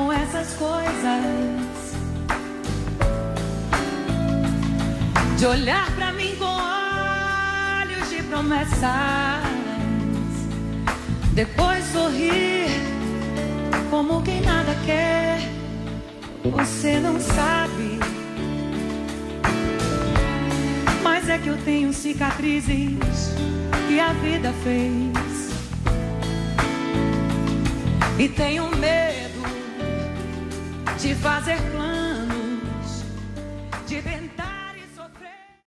com essas coisas, de olhar pra mim com olhos de promessas, depois sorrir como quem nada quer. Você não sabe, mas é que eu tenho cicatrizes que a vida fez, e tenho medo de fazer planos, de tentar.